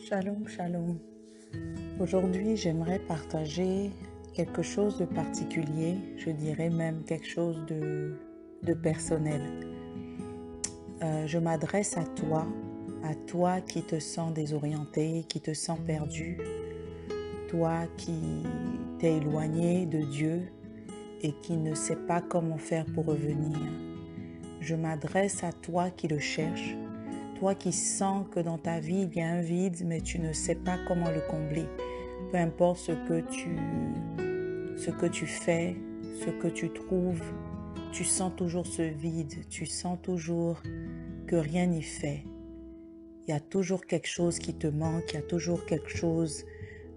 Shalom, shalom. Aujourd'hui, j'aimerais partager quelque chose de particulier, je dirais même quelque chose de personnel. Je m'adresse à toi qui te sens désorienté, qui te sens perdu, toi qui t'es éloigné de Dieu et qui ne sais pas comment faire pour revenir. Je m'adresse à toi qui le cherches, toi qui sens que dans ta vie, il y a un vide, mais tu ne sais pas comment le combler. Peu importe ce que tu fais, ce que tu trouves, tu sens toujours ce vide, tu sens toujours que rien n'y fait. Il y a toujours quelque chose qui te manque, il y a toujours quelque chose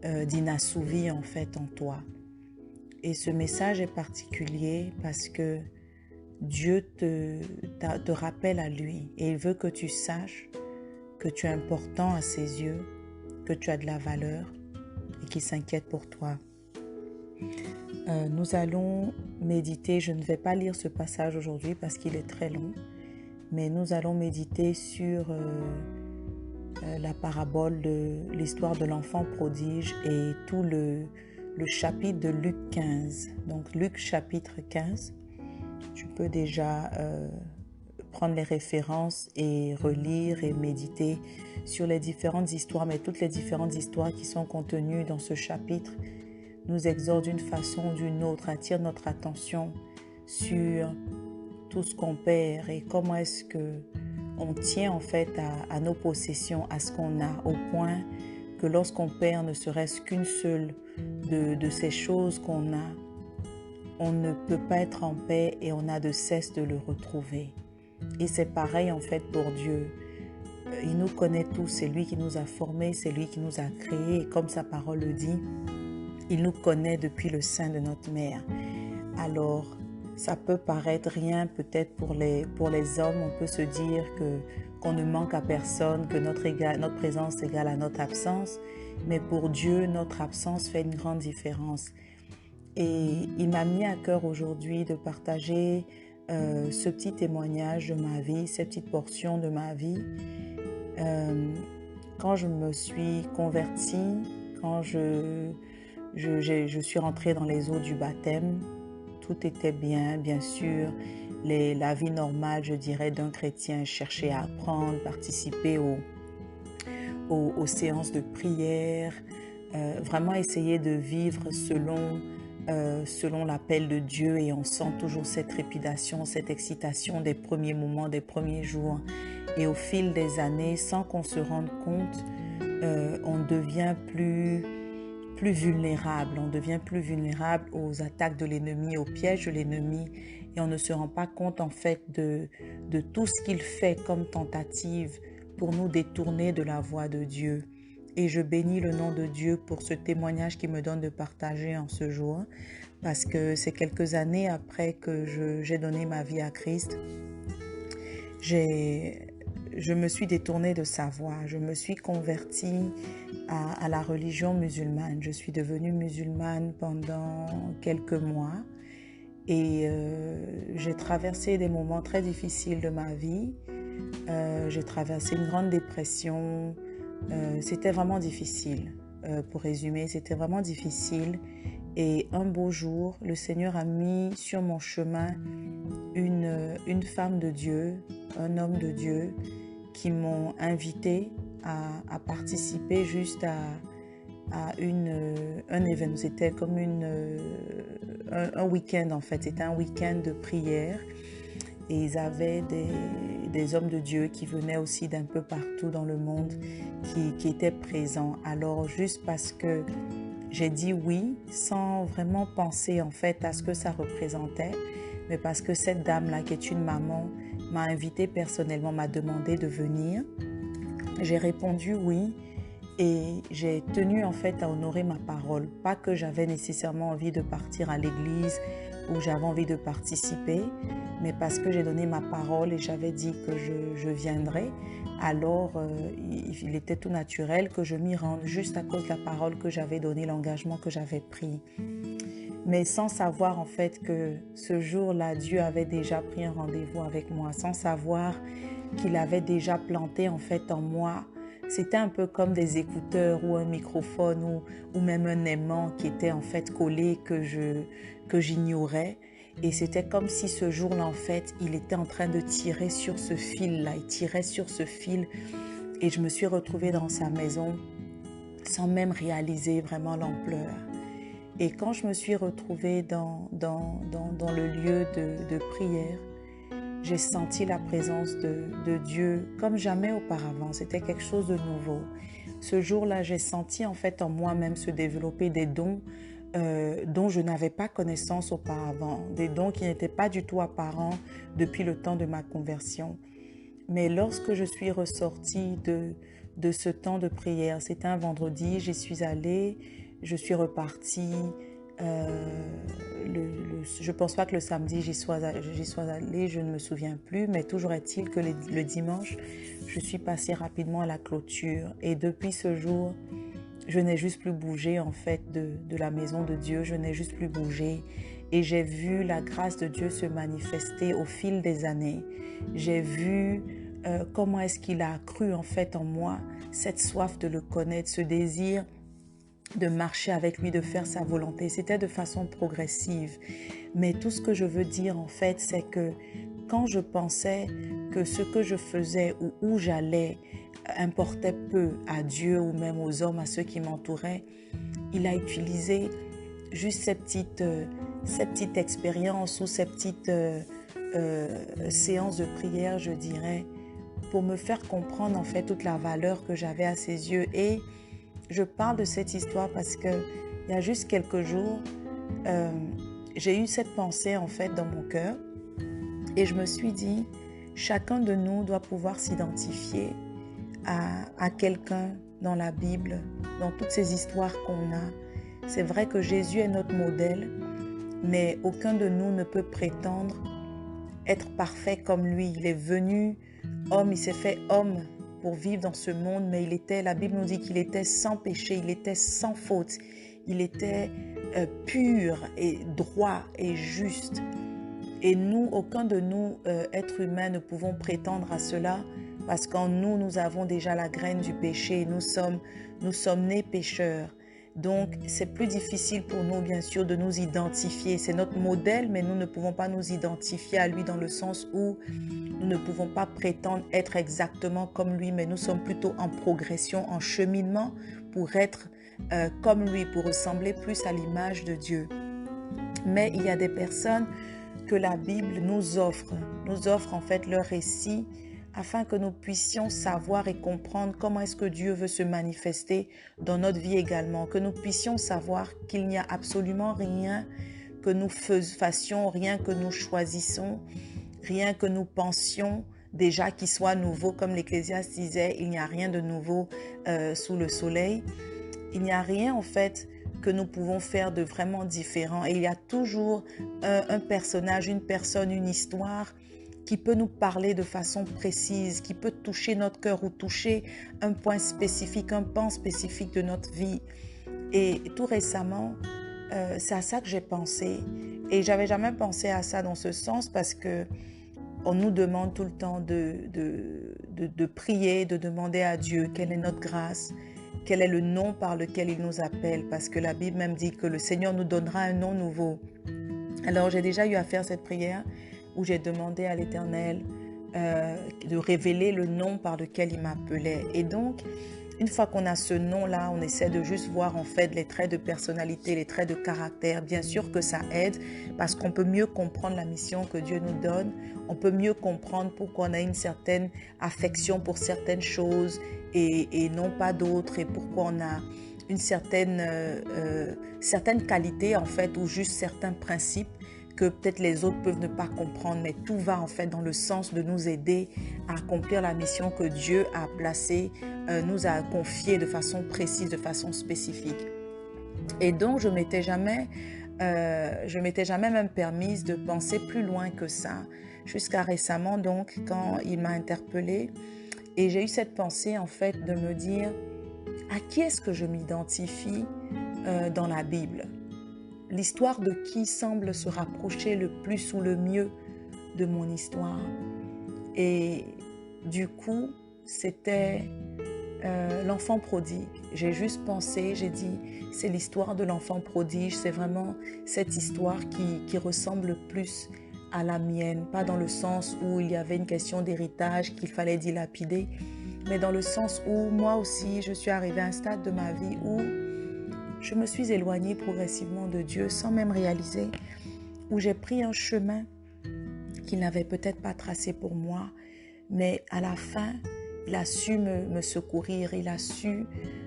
d'inassouvi en fait en toi. Et ce message est particulier parce que Dieu te rappelle à lui et il veut que tu saches que tu es important à ses yeux, que tu as de la valeur et qu'il s'inquiète pour toi. Nous allons méditer, je ne vais pas lire ce passage aujourd'hui parce qu'il est très long, mais nous allons méditer sur la parabole de l'histoire de l'enfant prodige et tout le chapitre de Luc 15. Donc Luc chapitre 15, tu peux déjà prendre les références et relire et méditer sur les différentes histoires, mais toutes les différentes histoires qui sont contenues dans ce chapitre nous exhortent d'une façon ou d'une autre, attirent notre attention sur tout ce qu'on perd et comment est-ce que on tient en fait à nos possessions, à ce qu'on a, au point que lorsqu'on perd ne serait-ce qu'une seule de ces choses qu'on a, on ne peut pas être en paix et on a de cesse de le retrouver. Et c'est pareil en fait pour Dieu. Il nous connaît tous, c'est lui qui nous a formés, c'est lui qui nous a créés et comme sa parole le dit, il nous connaît depuis le sein de notre mère. Alors, ça peut paraître rien peut-être pour les hommes, on peut se dire qu'on ne manque à personne, que notre présence égale à notre absence, mais pour Dieu, notre absence fait une grande différence. Et il m'a mis à cœur aujourd'hui de partager ce petit témoignage de ma vie, cette petite portion de ma vie. Quand je me suis convertie, quand je suis rentrée dans les eaux du baptême, tout était bien sûr. La vie normale, je dirais, d'un chrétien, chercher à apprendre, participer aux séances de prière, vraiment essayer de vivre selon l'appel de Dieu et on sent toujours cette trépidation, cette excitation des premiers moments, des premiers jours. Et au fil des années, sans qu'on se rende compte, on devient plus vulnérable. On devient plus vulnérable aux attaques de l'ennemi, aux pièges de l'ennemi. Et on ne se rend pas compte en fait de tout ce qu'il fait comme tentative pour nous détourner de la voie de Dieu. Et je bénis le nom de Dieu pour ce témoignage qu'il me donne de partager en ce jour, parce que c'est quelques années après que j'ai donné ma vie à Christ. Je me suis détournée de sa voie, je me suis convertie à la religion musulmane. Je suis devenue musulmane pendant quelques mois et j'ai traversé des moments très difficiles de ma vie. J'ai traversé une grande dépression. C'était vraiment difficile. Pour résumer, c'était vraiment difficile. Et un beau jour, le Seigneur a mis sur mon chemin une femme de Dieu, un homme de Dieu, qui m'ont invité à participer juste à un événement. C'était comme un week-end en fait. C'était un week-end de prière. Et ils avaient des hommes de Dieu qui venaient aussi d'un peu partout dans le monde, qui étaient présents. Alors, juste parce que j'ai dit oui, sans vraiment penser en fait à ce que ça représentait, mais parce que cette dame-là, qui est une maman, m'a invitée personnellement, m'a demandé de venir. J'ai répondu oui et j'ai tenu en fait à honorer ma parole. Pas que j'avais nécessairement envie de partir à l'église ou j'avais envie de participer, mais parce que j'ai donné ma parole et j'avais dit que je viendrais, alors il était tout naturel que je m'y rende juste à cause de la parole que j'avais donnée, l'engagement que j'avais pris. Mais sans savoir en fait que ce jour-là, Dieu avait déjà pris un rendez-vous avec moi, sans savoir qu'il avait déjà planté en fait en moi c'était un peu comme des écouteurs ou un microphone ou même un aimant qui était en fait collé que j'ignorais. Et c'était comme si ce jour-là, en fait, il était en train de tirer sur ce fil-là. Il tirait sur ce fil et je me suis retrouvée dans sa maison sans même réaliser vraiment l'ampleur. Et quand je me suis retrouvée dans le lieu de prière, j'ai senti la présence de Dieu comme jamais auparavant. C'était quelque chose de nouveau. Ce jour-là, j'ai senti en fait en moi-même se développer des dons dont je n'avais pas connaissance auparavant, des dons qui n'étaient pas du tout apparents depuis le temps de ma conversion. Mais lorsque je suis ressortie de ce temps de prière, c'était un vendredi, j'y suis allée, je suis repartie. Je ne pense pas que le samedi j'y sois allée, je ne me souviens plus, mais toujours est-il que le dimanche, je suis passée rapidement à la clôture. Et depuis ce jour, je n'ai juste plus bougé en fait de la maison de Dieu, je n'ai juste plus bougé. Et j'ai vu la grâce de Dieu se manifester au fil des années. J'ai vu comment est-ce qu'il a accru en fait en moi cette soif de le connaître, ce désir de marcher avec lui, de faire sa volonté. C'était de façon progressive. Mais tout ce que je veux dire en fait, c'est que quand je pensais que ce que je faisais ou où j'allais importait peu à Dieu ou même aux hommes, à ceux qui m'entouraient, il a utilisé juste ces petites expériences ou ces petites séances de prière, je dirais, pour me faire comprendre en fait toute la valeur que j'avais à ses yeux. Et je parle de cette histoire parce que il y a juste quelques jours, j'ai eu cette pensée en fait dans mon cœur et je me suis dit, chacun de nous doit pouvoir s'identifier à quelqu'un dans la Bible, dans toutes ces histoires qu'on a. C'est vrai que Jésus est notre modèle, mais aucun de nous ne peut prétendre être parfait comme lui. Il est venu homme, il s'est fait homme pour vivre dans ce monde, mais la Bible nous dit qu'il était sans péché, il était sans faute, il était pur et droit et juste. Et nous, aucun de nous, êtres humains, ne pouvons prétendre à cela parce qu'en nous, nous avons déjà la graine du péché. Nous sommes nés pécheurs. Donc, c'est plus difficile pour nous, bien sûr, de nous identifier. C'est notre modèle, mais nous ne pouvons pas nous identifier à lui dans le sens où nous ne pouvons pas prétendre être exactement comme lui, mais nous sommes plutôt en progression, en cheminement pour être comme lui, pour ressembler plus à l'image de Dieu. Mais il y a des personnes que la Bible nous offre en fait leur récit afin que nous puissions savoir et comprendre comment est-ce que Dieu veut se manifester dans notre vie également, que nous puissions savoir qu'il n'y a absolument rien que nous fassions, rien que nous choisissons, rien que nous pensions déjà qui soit nouveau, comme l'Ecclésiaste disait, il n'y a rien de nouveau sous le soleil. Il n'y a rien en fait que nous pouvons faire de vraiment différent. Et il y a toujours un personnage, une personne, une histoire qui peut nous parler de façon précise, qui peut toucher notre cœur ou toucher un point spécifique, un pan spécifique de notre vie. Et tout récemment, c'est à ça que j'ai pensé. Et j'avais jamais pensé à ça dans ce sens parce que on nous demande tout le temps de prier, de demander à Dieu quelle est notre grâce, quel est le nom par lequel il nous appelle, parce que la Bible même dit que le Seigneur nous donnera un nom nouveau. Alors j'ai déjà eu à faire cette prière où j'ai demandé à l'Éternel de révéler le nom par lequel il m'appelait. Et donc, une fois qu'on a ce nom-là, on essaie de juste voir en fait les traits de personnalité, les traits de caractère. Bien sûr que ça aide parce qu'on peut mieux comprendre la mission que Dieu nous donne. On peut mieux comprendre pourquoi on a une certaine affection pour certaines choses et non pas d'autres, et pourquoi on a une certaine qualité en fait, ou juste certains principes que peut-être les autres peuvent ne pas comprendre, mais tout va en fait dans le sens de nous aider à accomplir la mission que Dieu a placée, nous a confiée de façon précise, de façon spécifique. Et donc, je m'étais jamais même permise de penser plus loin que ça, jusqu'à récemment, donc, quand il m'a interpellée. Et j'ai eu cette pensée, en fait, de me dire, à qui est-ce que je m'identifie dans la Bible ? L'histoire de qui semble se rapprocher le plus ou le mieux de mon histoire. Et du coup, c'était l'enfant prodigue. J'ai juste pensé, j'ai dit, c'est l'histoire de l'enfant prodige, c'est vraiment cette histoire qui ressemble plus à la mienne, pas dans le sens où il y avait une question d'héritage qu'il fallait dilapider, mais dans le sens où moi aussi, je suis arrivée à un stade de ma vie où je me suis éloignée progressivement de Dieu sans même réaliser, où j'ai pris un chemin qu'il n'avait peut-être pas tracé pour moi, mais à la fin, il a su me secourir, il a su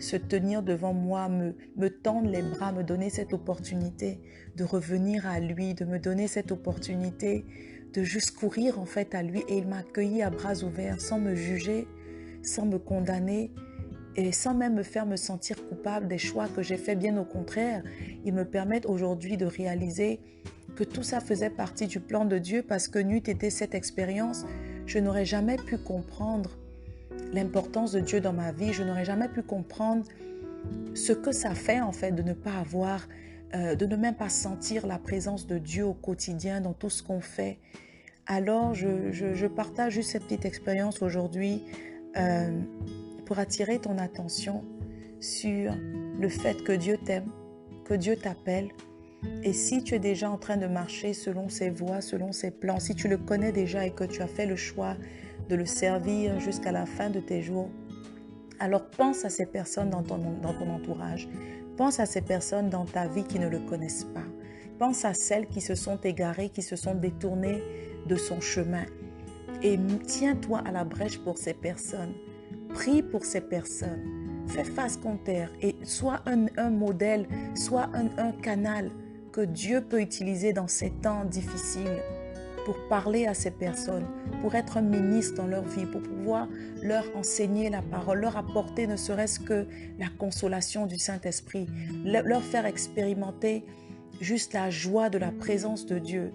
se tenir devant moi, me tendre les bras, me donner cette opportunité de revenir à lui, de me donner cette opportunité de juste courir en fait à lui. Et il m'a accueilli à bras ouverts, sans me juger, sans me condamner et sans même me faire me sentir coupable des choix que j'ai faits. Bien au contraire, ils me permettent aujourd'hui de réaliser que tout ça faisait partie du plan de Dieu, parce que n'eût été cette expérience, je n'aurais jamais pu comprendre l'importance de Dieu dans ma vie. Je n'aurais jamais pu comprendre ce que ça fait en fait de ne pas avoir, de ne même pas sentir la présence de Dieu au quotidien dans tout ce qu'on fait. Alors je partage juste cette petite expérience aujourd'hui pour attirer ton attention sur le fait que Dieu t'aime, que Dieu t'appelle. Et si tu es déjà en train de marcher selon ses voies, selon ses plans, si tu le connais déjà et que tu as fait le choix de le servir jusqu'à la fin de tes jours, alors pense à ces personnes dans ton entourage. Pense à ces personnes dans ta vie qui ne le connaissent pas. Pense à celles qui se sont égarées, qui se sont détournées de son chemin. Et tiens-toi à la brèche pour ces personnes. Prie pour ces personnes. Fais face contre terre et sois un modèle, sois un canal que Dieu peut utiliser dans ces temps difficiles pour parler à ces personnes, pour être un ministre dans leur vie, pour pouvoir leur enseigner la parole, leur apporter ne serait-ce que la consolation du Saint-Esprit, leur faire expérimenter juste la joie de la présence de Dieu.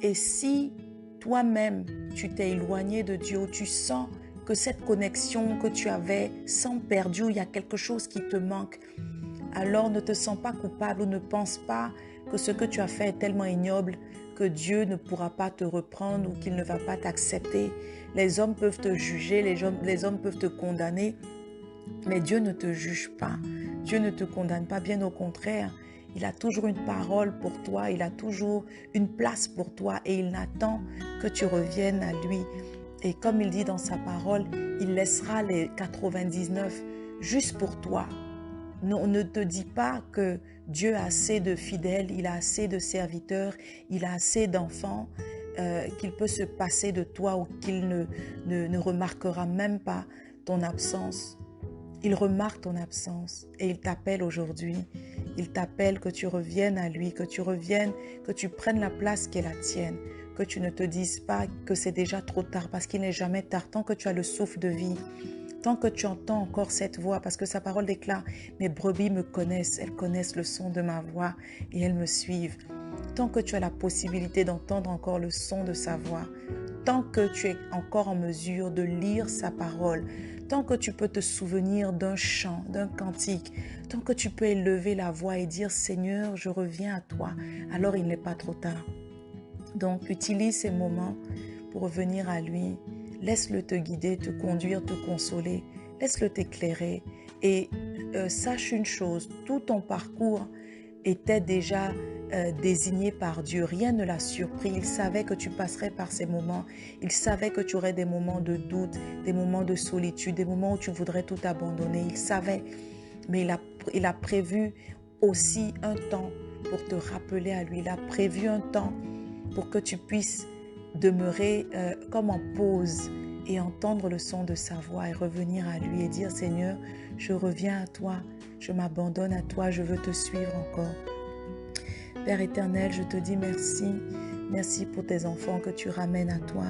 Et si toi-même, tu t'es éloigné de Dieu, ou tu sens que cette connexion que tu avais semble perdue, il y a quelque chose qui te manque, alors ne te sens pas coupable ou ne pense pas que ce que tu as fait est tellement ignoble que Dieu ne pourra pas te reprendre ou qu'il ne va pas t'accepter. Les hommes peuvent te juger, les hommes peuvent te condamner, mais Dieu ne te juge pas. Dieu ne te condamne pas, bien au contraire. Il a toujours une parole pour toi, il a toujours une place pour toi et il n'attend que tu reviennes à lui. Et comme il dit dans sa parole, il laissera les 99 juste pour toi. On ne te dit pas que Dieu a assez de fidèles, il a assez de serviteurs, il a assez d'enfants, qu'il peut se passer de toi ou qu'il ne remarquera même pas ton absence. Il remarque ton absence et il t'appelle aujourd'hui. Il t'appelle que tu reviennes à lui, que tu reviennes, que tu prennes la place qui est la tienne, que tu ne te dises pas que c'est déjà trop tard, parce qu'il n'est jamais tard tant que tu as le souffle de vie. Tant que tu entends encore cette voix, parce que sa parole déclare, mes brebis me connaissent, elles connaissent le son de ma voix et elles me suivent. Tant que tu as la possibilité d'entendre encore le son de sa voix, tant que tu es encore en mesure de lire sa parole, tant que tu peux te souvenir d'un chant, d'un cantique, tant que tu peux élever la voix et dire, Seigneur, je reviens à toi, alors il n'est pas trop tard. Donc, utilise ces moments pour revenir à lui. Laisse-le te guider, te conduire, te consoler. Laisse-le t'éclairer. Et sache une chose, tout ton parcours était déjà désigné par Dieu. Rien ne l'a surpris. Il savait que tu passerais par ces moments. Il savait que tu aurais des moments de doute, des moments de solitude, des moments où tu voudrais tout abandonner. Il savait. Mais il a prévu aussi un temps pour te rappeler à lui. Il a prévu un temps pour que tu puisses demeurer comme en pause et entendre le son de sa voix et revenir à lui et dire, Seigneur, je reviens à toi, je m'abandonne à toi, je veux te suivre encore. Père éternel, je te dis merci. Merci pour tes enfants que tu ramènes à toi.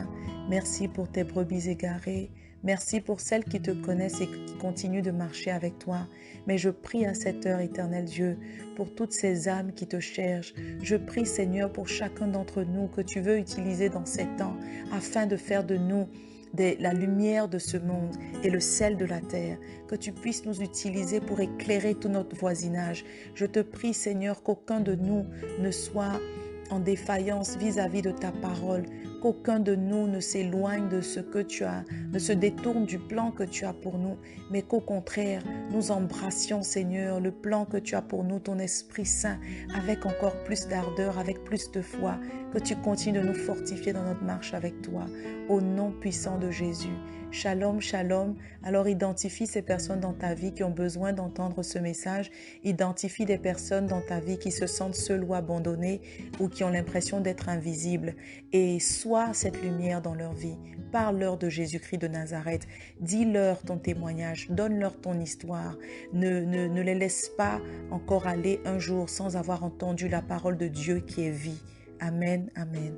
Merci pour tes brebis égarées. Merci pour celles qui te connaissent et qui continuent de marcher avec toi. Mais je prie à cette heure, éternel Dieu, pour toutes ces âmes qui te cherchent. Je prie, Seigneur, pour chacun d'entre nous que tu veux utiliser dans ces temps afin de faire de nous la lumière de ce monde et le sel de la terre, que tu puisses nous utiliser pour éclairer tout notre voisinage. Je te prie, Seigneur, qu'aucun de nous ne soit en défaillance vis-à-vis de ta parole, qu'aucun de nous ne s'éloigne de ce que tu as, ne se détourne du plan que tu as pour nous, mais qu'au contraire, nous embrassions, Seigneur, le plan que tu as pour nous, ton Esprit Saint, avec encore plus d'ardeur, avec plus de foi, que tu continues de nous fortifier dans notre marche avec toi, au nom puissant de Jésus. Shalom, shalom. Alors identifie ces personnes dans ta vie qui ont besoin d'entendre ce message. Identifie des personnes dans ta vie qui se sentent seules ou abandonnées ou qui ont l'impression d'être invisibles. Et sois cette lumière dans leur vie. Parle-leur de Jésus-Christ de Nazareth. Dis-leur ton témoignage. Donne-leur ton histoire. Ne les laisse pas encore aller un jour sans avoir entendu la parole de Dieu qui est vie. Amen, amen.